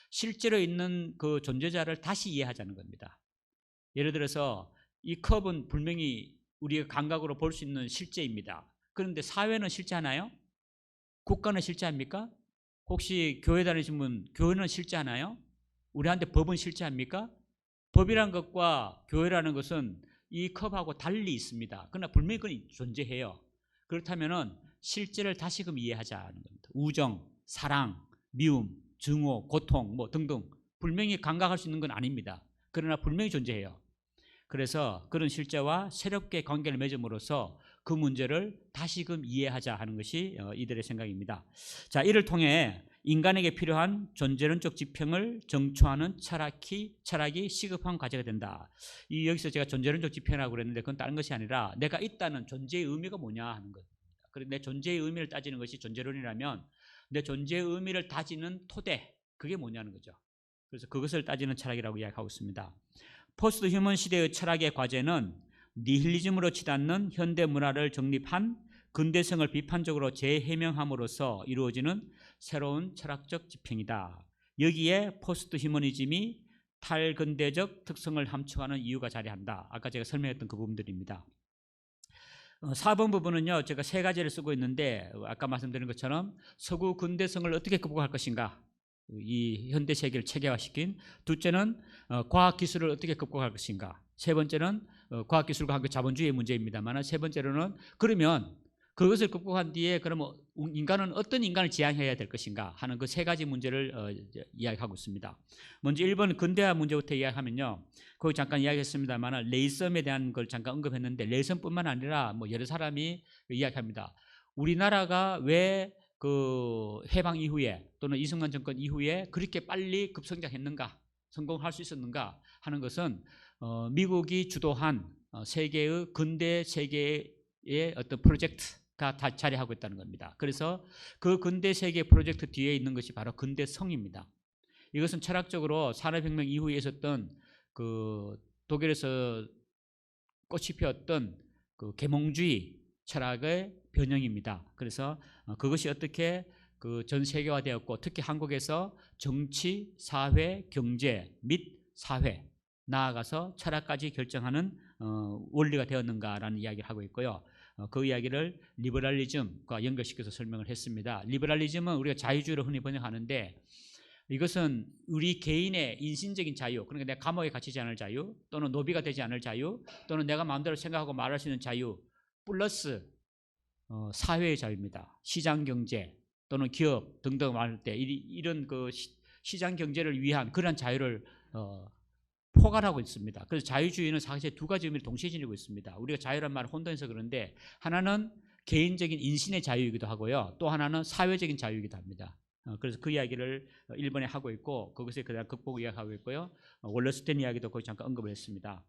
실제로 있는 그 존재자를 다시 이해하자는 겁니다. 예를 들어서 이 컵은 분명히 우리가 감각으로 볼 수 있는 실제입니다. 그런데 사회는 실제하나요? 국가는 실제합니까? 혹시 교회 다니신 분 교회는 실제하나요? 우리한테 법은 실제합니까? 법이라는 것과 교회라는 것은 이 컵하고 달리 있습니다. 그러나 분명히 그건 존재해요. 그렇다면 실제를 다시금 이해하자는 겁니다. 우정, 사랑, 미움, 증오, 고통 뭐 등등 분명히 감각할 수 있는 건 아닙니다. 그러나 분명히 존재해요. 그래서 그런 실제와 새롭게 관계를 맺음으로써 그 문제를 다시금 이해하자 하는 것이 이들의 생각입니다. 자, 이를 통해 인간에게 필요한 존재론적 지평을 정초하는 철학이 시급한 과제가 된다. 여기서 제가 존재론적 지평이라고 그랬는데 그건 다른 것이 아니라 내가 있다는 존재의 의미가 뭐냐 하는 것. 그리고 내 존재의 의미를 따지는 것이 존재론이라면 내 존재의 의미를 따지는 토대, 그게 뭐냐는 거죠. 그래서 그것을 따지는 철학이라고 이야기하고 있습니다. 포스트 휴먼 시대의 철학의 과제는 니힐리즘으로 치닫는 현대 문화를 정립한 근대성을 비판적으로 재해명함으로써 이루어지는 새로운 철학적 지평이다. 여기에 포스트 휴머니즘이 탈근대적 특성을 함축하는 이유가 자리한다. 아까 제가 설명했던 그 부분들입니다. 4번 부분은요, 제가 세 가지를 쓰고 있는데 아까 말씀드린 것처럼 서구 근대성을 어떻게 극복할 것인가, 이 현대 세계를 체계화시킨. 둘째는 과학기술을 어떻게 극복할 것인가. 세 번째는 과학기술과 함께 자본주의의 문제입니다만, 세 번째로는 그러면 그것을 극복한 뒤에 그러면 인간은 어떤 인간을 지향해야 될 것인가 하는 그 세 가지 문제를 이야기하고 있습니다. 먼저 1번 근대화 문제부터 이야기하면요, 거기 잠깐 이야기했습니다만 레이섬에 대한 걸 잠깐 언급했는데 레이섬뿐만 아니라 뭐 여러 사람이 이야기합니다. 우리나라가 왜 그 해방 이후에 또는 이승만 정권 이후에 그렇게 빨리 급성장했는가, 성공할 수 있었는가 하는 것은 미국이 주도한 세계의 근대 세계의 어떤 프로젝트가 다 자리하고 있다는 겁니다. 그래서 그 근대 세계 프로젝트 뒤에 있는 것이 바로 근대성입니다. 이것은 철학적으로 산업혁명 이후에 있었던 그 독일에서 꽃이 피었던 그 계몽주의 철학의 변형입니다. 그래서 그것이 어떻게 그 전 세계화되었고 특히 한국에서 정치, 사회, 경제 및 사회 나아가서 철학까지 결정하는 원리가 되었는가라는 이야기를 하고 있고요. 그 이야기를 리버럴리즘과 연결시켜서 설명을 했습니다. 리버럴리즘은 우리가 자유주의로 흔히 번역하는데 이것은 우리 개인의 인신적인 자유, 그러니까 내가 감옥에 갇히지 않을 자유, 또는 노비가 되지 않을 자유, 또는 내가 마음대로 생각하고 말할 수 있는 자유, 플러스 사회의 자유입니다. 시장 경제 또는 기업 등등 말할 때 이런 그 시장 경제를 위한 그런 자유를 포괄하고 있습니다. 그래서 자유주의는 사실 두 가지 의미를 동시에 지니고 있습니다. 우리가 자유란 말을 혼동해서 그런데 하나는 개인적인 인신의 자유이기도 하고요, 또 하나는 사회적인 자유이기도 합니다. 그래서 그 이야기를 1번에 하고 있고, 그것에 대한 극복 이야기하고 있고요. 월러스텐 이야기도 거기 잠깐 언급을 했습니다.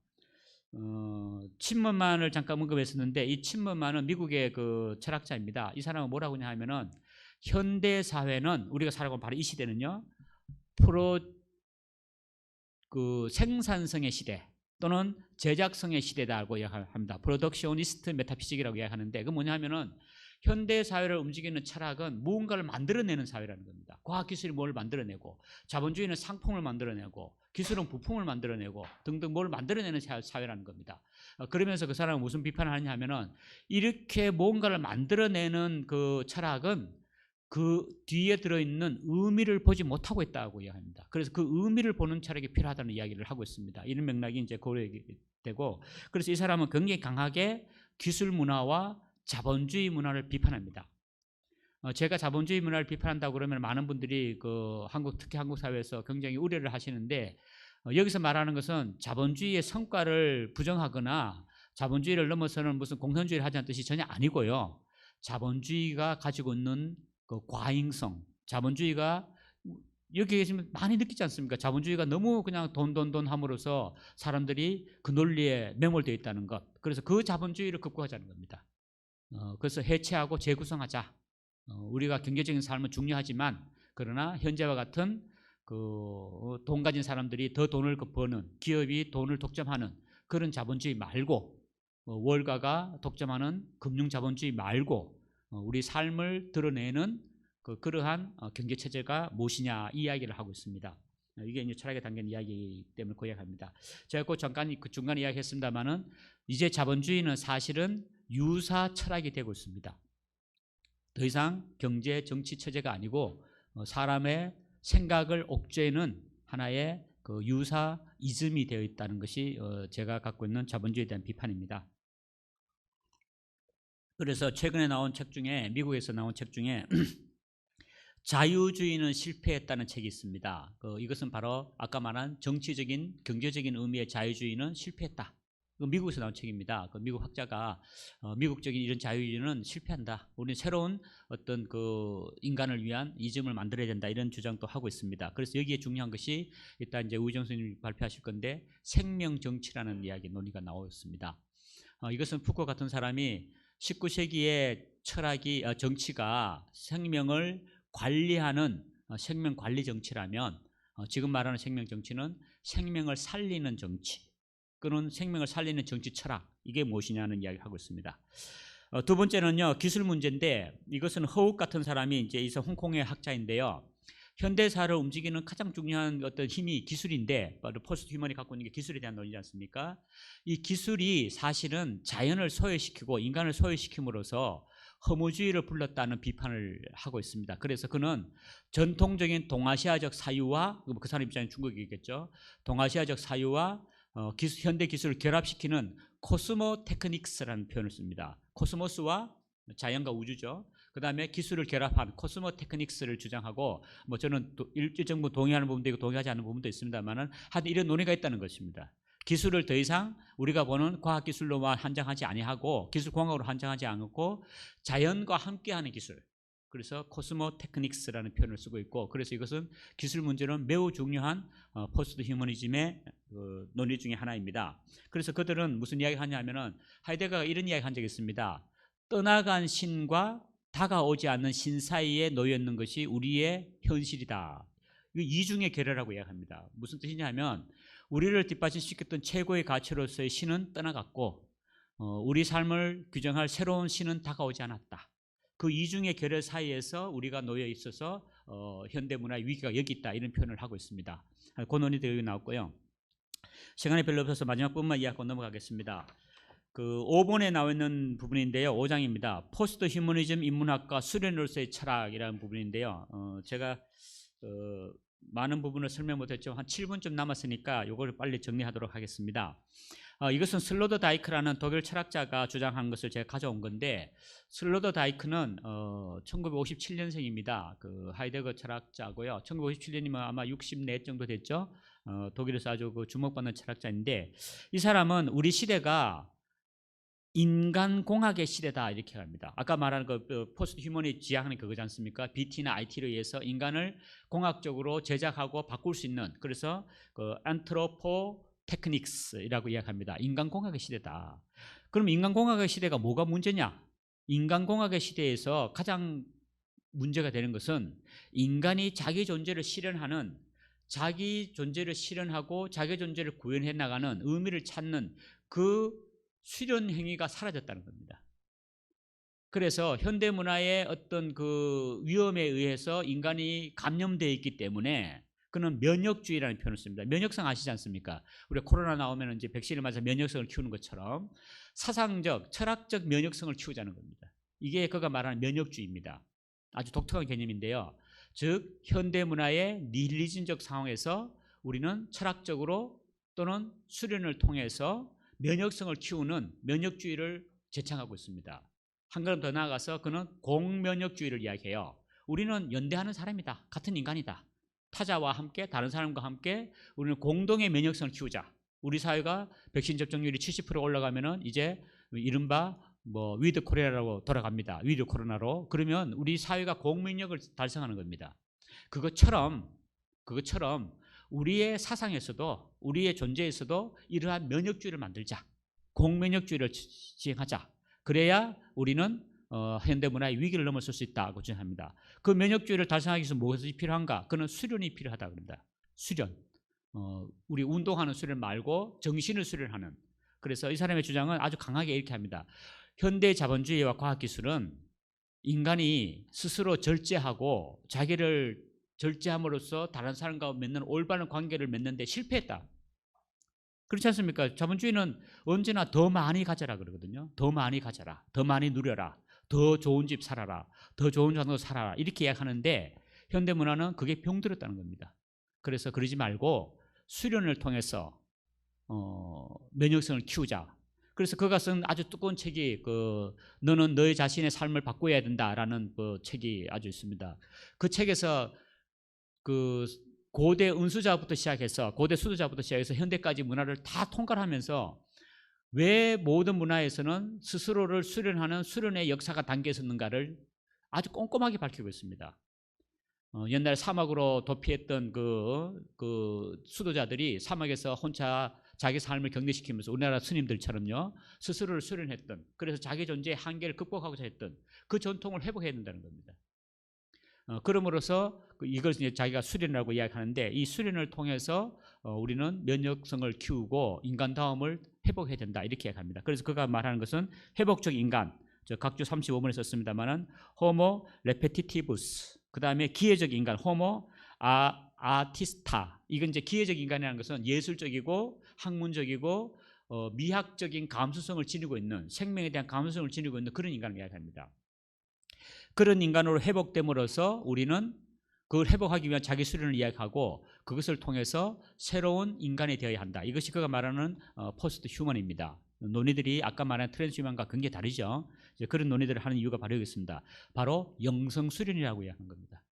칩먼만을 잠깐 언급했었는데, 이 칩먼만은 미국의 그 철학자입니다. 이 사람은 뭐라고 하냐 하면은, 현대 사회는 우리가 살아가고 있는 바로 이 시대는요, 생산성의 시대 또는 제작성의 시대다고 이야기합니다. 프로덕셔니스트 메타피식이라고 이야기하는데, 그 뭐냐 하면은 현대 사회를 움직이는 철학은 무언가를 만들어내는 사회라는 겁니다. 과학기술이 뭘 만들어내고, 자본주의는 상품을 만들어내고, 기술은 부품을 만들어내고 등등 뭘 만들어내는 사회라는 겁니다. 그러면서 그 사람은 무슨 비판을 하냐 하면은, 이렇게 뭔가를 만들어내는 그 철학은 그 뒤에 들어있는 의미를 보지 못하고 있다고 이야기합니다. 그래서 그 의미를 보는 철학이 필요하다는 이야기를 하고 있습니다. 이런 맥락이 이제 고려되고, 그래서 이 사람은 굉장히 강하게 기술 문화와 자본주의 문화를 비판합니다. 제가 자본주의 문화를 비판한다고 그러면 많은 분들이 특히 한국 사회에서 굉장히 우려를 하시는데, 여기서 말하는 것은 자본주의의 성과를 부정하거나 자본주의를 넘어서는 무슨 공산주의를 하자는 뜻이 전혀 아니고요. 자본주의가 가지고 있는 그 과잉성, 자본주의가 여기 계시면 많이 느끼지 않습니까? 자본주의가 너무 그냥 돈 함으로써 사람들이 그 논리에 매몰되어 있다는 것. 그래서 그 자본주의를 극복하자는 겁니다. 그래서 해체하고 재구성하자. 우리가 경제적인 삶은 중요하지만, 그러나 현재와 같은 돈 가진 사람들이 더 돈을 버는, 기업이 돈을 독점하는 그런 자본주의 말고, 월가가 독점하는 금융 자본주의 말고, 우리 삶을 드러내는 그러한 경제 체제가 무엇이냐, 이 이야기를 하고 있습니다. 이게 이제 철학에 담긴 이야기 때문에 그 이야기합니다. 제가 그 잠깐 그 중간에 이야기했습니다만은, 이제 자본주의는 사실은 유사 철학이 되고 있습니다. 더 이상 경제 정치 체제가 아니고 사람의 생각을 옥죄는 하나의 그 유사 이즘이 되어 있다는 것이 제가 갖고 있는 자본주의에 대한 비판입니다. 그래서 최근에 나온 책 중에, 미국에서 나온 책 중에 자유주의는 실패했다는 책이 있습니다. 이것은 바로 아까 말한 정치적인, 경제적인 의미의 자유주의는 실패했다. 미국에서 나온 책입니다. 미국 학자가 미국적인 이런 자유주의는 실패한다. 우리는 새로운 어떤 인간을 위한 이즘을 만들어야 된다, 이런 주장도 하고 있습니다. 그래서 여기에 중요한 것이 일단 이제 우희정 선생님이 발표하실 건데, 생명 정치라는 이야기 논의가 나오었습니다. 이것은 푸코 같은 사람이 19세기의 정치가 생명을 관리하는 생명 관리 정치라면, 지금 말하는 생명 정치는 생명을 살리는 정치, 그런 생명을 살리는 정치 철학, 이게 무엇이냐는 이야기를 하고 있습니다. 두 번째는요, 기술 문제인데, 이것은 허욱 같은 사람이 이제 홍콩의 학자인데요, 현대사를 움직이는 가장 중요한 어떤 힘이 기술인데, 바로 포스트 휴먼이 갖고 있는 게 기술에 대한 논리지 않습니까? 이 기술이 사실은 자연을 소외시키고 인간을 소외시킴으로써 허무주의를 불렀다는 비판을 하고 있습니다. 그래서 그는 전통적인 동아시아적 사유와, 그 사람 입장에 중국이겠죠, 동아시아적 사유와 현대 기술을 결합시키는 코스모 테크닉스라는 표현을 씁니다. 코스모스와 자연과 우주죠. 그 다음에 기술을 결합한 코스모 테크닉스를 주장하고, 저는 일정 부분 동의하는 부분도 있고 동의하지 않는 부분도 있습니다만은, 하여튼 이런 논의가 있다는 것입니다. 기술을 더 이상 우리가 보는 과학기술로만 한정하지 아니하고, 기술공학으로 한정하지 않고 자연과 함께하는 기술, 그래서 코스모 테크닉스라는 표현을 쓰고 있고, 그래서 이것은 기술 문제는 매우 중요한 포스트 휴머니즘의 논리 중에 하나입니다. 그래서 그들은 무슨 이야기를 하냐면은, 하이데거가 이런 이야기 한 적이 있습니다. 떠나간 신과 다가오지 않는 신 사이에 놓여 있는 것이 우리의 현실이다. 이중의 결여라고 이야기합니다. 무슨 뜻이냐면, 우리를 뒷받침시켰던 최고의 가치로서의 신은 떠나갔고, 우리 삶을 규정할 새로운 신은 다가오지 않았다. 그 이중의 결여 사이에서 우리가 놓여 있어서 현대문화의 위기가 여기 있다, 이런 표현을 하고 있습니다. 그 논의도 여기 나왔고요. 시간이 별로 없어서 마지막 부분만 이야기하고 넘어가겠습니다. 5번에 나와 있는 부분인데요, 5장입니다. 포스트 휴머니즘 인문학과 수련으로서의 철학이라는 부분인데요, 제가 많은 부분을 설명 못했죠. 한 7분쯤 남았으니까 이걸 빨리 정리하도록 하겠습니다. 이것은 슬로더다이크라는 독일 철학자가 주장한 것을 제가 가져온 건데, 슬로더다이크는 1957년생입니다. 그 하이데거 철학자고요. 1957년이면 아마 64 정도 됐죠. 독일에서 아주 그 주목받는 철학자인데, 이 사람은 우리 시대가 인간공학의 시대다 이렇게 합니다. 아까 말한 그 포스트 휴머니 지향하는 그거지 않습니까? BT나 IT로 의해서 인간을 공학적으로 제작하고 바꿀 수 있는, 그래서 그 안트로포 테크닉스라고 이야기합니다. 인간공학의 시대다. 그럼 인간공학의 시대가 뭐가 문제냐? 인간공학의 시대에서 가장 문제가 되는 것은 인간이 자기 존재를 실현하는, 자기 존재를 실현하고 자기 존재를 구현해 나가는 의미를 찾는 그 수련 행위가 사라졌다는 겁니다. 그래서 현대 문화의 어떤 그 위험에 의해서 인간이 감염되어 있기 때문에 그는 면역주의라는 표현을 씁니다. 면역성 아시지 않습니까? 우리가 코로나 나오면 이제 백신을 맞아 면역성을 키우는 것처럼 사상적, 철학적 면역성을 키우자는 겁니다. 이게 그가 말하는 면역주의입니다. 아주 독특한 개념인데요. 즉 현대 문화의 니힐리즘적 상황에서 우리는 철학적으로 또는 수련을 통해서 면역성을 키우는 면역주의를 제창하고 있습니다. 한 걸음 더 나아가서 그는 공면역주의를 이야기해요. 우리는 연대하는 사람이다. 같은 인간이다. 타자와 함께, 다른 사람과 함께 우리는 공동의 면역성을 키우자. 우리 사회가 백신 접종률이 70% 올라가면은 이제 이른바 위드 코리아라고 돌아갑니다. 위드 코로나로. 그러면 우리 사회가 공면역을 달성하는 겁니다. 그것처럼 우리의 사상에서도, 우리의 존재에서도 이러한 면역주의를 만들자. 공면역주의를 시행하자. 그래야 우리는 현대문화의 위기를 넘어설 수 있다고 주장합니다. 그 면역주의를 달성하기 위해서 무엇이 필요한가? 그는 수련이 필요하다고 합니다. 수련. 우리 운동하는 수련 말고 정신을 수련하는. 그래서 이 사람의 주장은 아주 강하게 이렇게 합니다. 현대 자본주의와 과학기술은 인간이 스스로 절제하고 자기를 절제함으로써 다른 사람과 맺는 올바른 관계를 맺는 데 실패했다. 그렇지 않습니까? 자본주의는 언제나 더 많이 가져라 그러거든요. 더 많이 가져라. 더 많이 누려라. 더 좋은 집 살아라. 더 좋은 장소 살아라. 이렇게 이야기하는데 현대문화는 그게 병들었다는 겁니다. 그래서 그러지 말고 수련을 통해서 면역성을 키우자. 그래서 그가 쓴 아주 두꺼운 책이 너는 너의 자신의 삶을 바꿔야 된다라는 그 책이 아주 있습니다. 그 책에서 그 고대 은수자부터 시작해서 고대 수도자부터 시작해서 현대까지 문화를 다 통괄하면서 왜 모든 문화에서는 스스로를 수련하는 수련의 역사가 담겨 있었는가를 아주 꼼꼼하게 밝히고 있습니다. 옛날 사막으로 도피했던 그 수도자들이 사막에서 혼자 자기 삶을 격리시키면서 우리나라 스님들처럼요 스스로를 수련했던, 그래서 자기 존재의 한계를 극복하고자 했던 그 전통을 회복해야 된다는 겁니다. 그럼으로써 이걸 이제 자기가 수련이라고 이야기하는데, 이 수련을 통해서 우리는 면역성을 키우고 인간다움을 회복해야 된다 이렇게 이야기합니다. 그래서 그가 말하는 것은 회복적 인간, 각주 35번에 썼습니다만은 호모 레페티티부스, 그 다음에 기회적 인간 호모 아티스타. 이건 이제 기회적 인간이라는 것은 예술적이고 학문적이고 미학적인 감수성을 지니고 있는, 생명에 대한 감수성을 지니고 있는 그런 인간을 이야기합니다. 그런 인간으로 회복됨으로써 우리는 그걸 회복하기 위한 자기 수련을 이야기하고 그것을 통해서 새로운 인간이 되어야 한다. 이것이 그가 말하는 포스트 휴먼입니다. 논의들이 아까 말한 트랜스 휴먼과 굉장히 다르죠. 이제 그런 논의들을 하는 이유가 바로 여기 있습니다. 바로 영성 수련이라고 이야기하는 겁니다.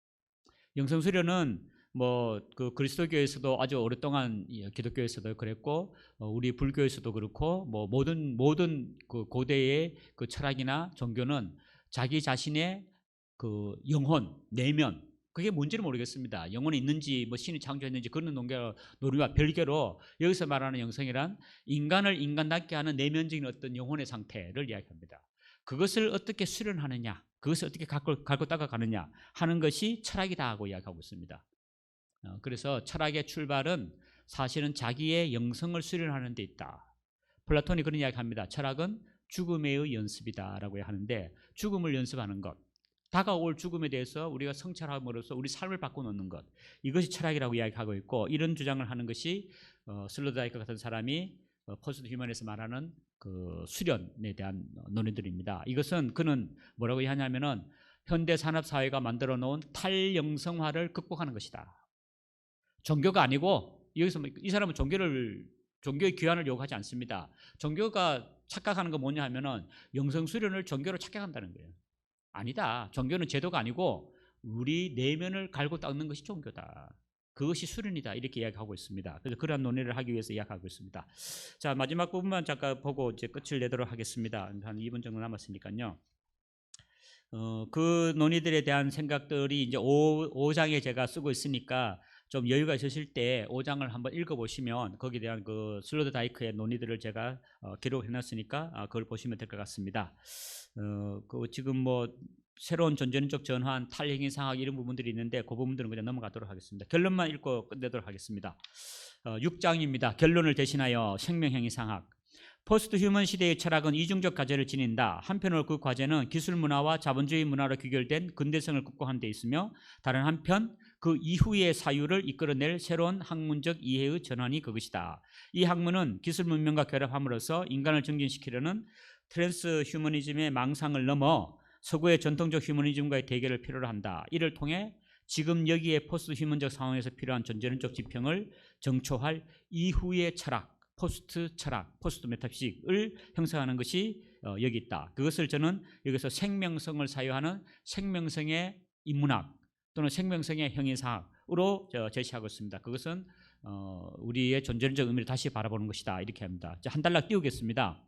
영성 수련은 그 그리스도교에서도 아주 오랫동안, 기독교에서도 그랬고 우리 불교에서도 그렇고 모든 그 고대의 그 철학이나 종교는 자기 자신의 그 영혼, 내면, 그게 뭔지는 모르겠습니다. 영혼이 있는지 신이 창조했는지 그런 논리와 별개로 여기서 말하는 영성이란 인간을 인간답게 하는 내면적인 어떤 영혼의 상태를 이야기합니다. 그것을 어떻게 수련하느냐, 그것을 어떻게 갈고 닦아가느냐 하는 것이 철학이다 하고 이야기하고 있습니다. 그래서 철학의 출발은 사실은 자기의 영성을 수련하는 데 있다. 플라톤이 그런 이야기합니다. 철학은 죽음의 연습이다라고 하는데, 죽음을 연습하는 것, 다가올 죽음에 대해서 우리가 성찰함으로써 우리 삶을 바꿔놓는 것, 이것이 철학이라고 이야기하고 있고, 이런 주장을 하는 것이 슬로다이크 같은 사람이 포스트 휴먼에서 말하는 그 수련에 대한 논의들입니다. 이것은 그는 뭐라고 하냐면은 현대 산업 사회가 만들어 놓은 탈영성화를 극복하는 것이다. 종교가 아니고 여기서 이 사람은 종교의 귀환을 요구하지 않습니다. 종교가 착각하는 건 뭐냐 하면은 영성 수련을 종교로 착각한다는 거예요. 아니다. 종교는 제도가 아니고 우리 내면을 갈고 닦는 것이 종교다. 그것이 수련이다. 이렇게 이야기하고 있습니다. 그래서 그러한 논의를 하기 위해서 이야기하고 있습니다. 자, 마지막 부분만 잠깐 보고 이제 끝을 내도록 하겠습니다. 한 2분 정도 남았으니까요. 그 논의들에 대한 생각들이 이제 5장에 제가 쓰고 있으니까 좀 여유가 있으실 때 5장을 한번 읽어보시면 거기에 대한 그 슬로드다이크의 논의들을 제가 기록해놨으니까 그걸 보시면 될 것 같습니다. 그 지금 뭐 새로운 존재론적 전환, 탈행위상학 이런 부분들이 있는데 그 부분들은 그냥 넘어가도록 하겠습니다. 결론만 읽고 끝내도록 하겠습니다. 6장입니다. 결론을 대신하여 생명행위상학. 포스트 휴먼 시대의 철학은 이중적 과제를 지닌다. 한편으로 그 과제는 기술 문화와 자본주의 문화로 귀결된 근대성을 극복하는 데 있으며 다른 한편 그 이후의 사유를 이끌어낼 새로운 학문적 이해의 전환이 그것이다. 이 학문은 기술 문명과 결합함으로써 인간을 정진시키려는 트랜스 휴머니즘의 망상을 넘어 서구의 전통적 휴머니즘과의 대결을 필요로 한다. 이를 통해 지금 여기에 포스트 휴먼적 상황에서 필요한 존재론적 지평을 정초할 이후의 철학, 포스트 철학, 포스트 메타피식을 형성하는 것이 여기 있다. 그것을 저는 여기서 생명성을 사유하는 생명성의 인문학 또는 생명성의 형이사학으로 제시하고 있습니다. 그것은 우리의 존재론적 의미를 다시 바라보는 것이다. 이렇게 합니다. 한 단락 띄우겠습니다.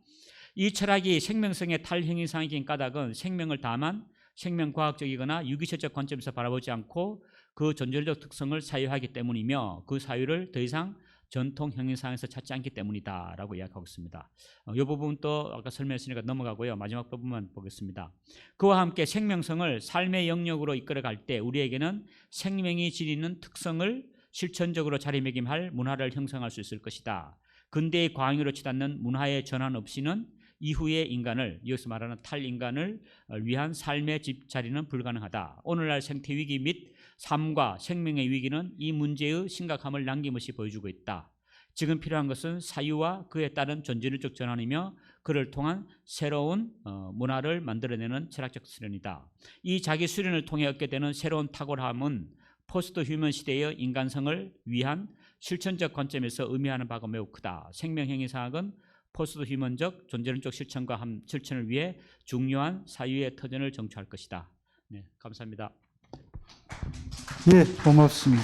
이 철학이 생명성의 탈형이상적인 까닭은 생명을 다만 생명과학적이거나 유기체적 관점에서 바라보지 않고 그 존재적 특성을 사유하기 때문이며 그 사유를 더 이상 전통 형이상에서 찾지 않기 때문이다 라고 이야기하고 있습니다. 이 부분 또 아까 설명했으니까 넘어가고요. 마지막 부분만 보겠습니다. 그와 함께 생명성을 삶의 영역으로 이끌어갈 때 우리에게는 생명이 지니는 특성을 실천적으로 자리매김할 문화를 형성할 수 있을 것이다. 근대의 과잉으로 치닫는 문화의 전환 없이는 이후의 인간을, 여기서 말하는 탈인간을 위한 삶의 집자리는 불가능하다. 오늘날 생태위기 및 삶과 생명의 위기는 이 문제의 심각함을 남김없이 보여주고 있다. 지금 필요한 것은 사유와 그에 따른 존재론적 전환이며 그를 통한 새로운 문화를 만들어내는 철학적 수련이다. 이 자기 수련을 통해 얻게 되는 새로운 탁월함은 포스트 휴먼 시대의 인간성을 위한 실천적 관점에서 의미하는 바가 매우 크다. 생명행위사학은 포스트 휴먼적 존재론적 실천과 실천을 위해 중요한 사유의 터전을 정초할 것이다. 네, 감사합니다. 예, 고맙습니다.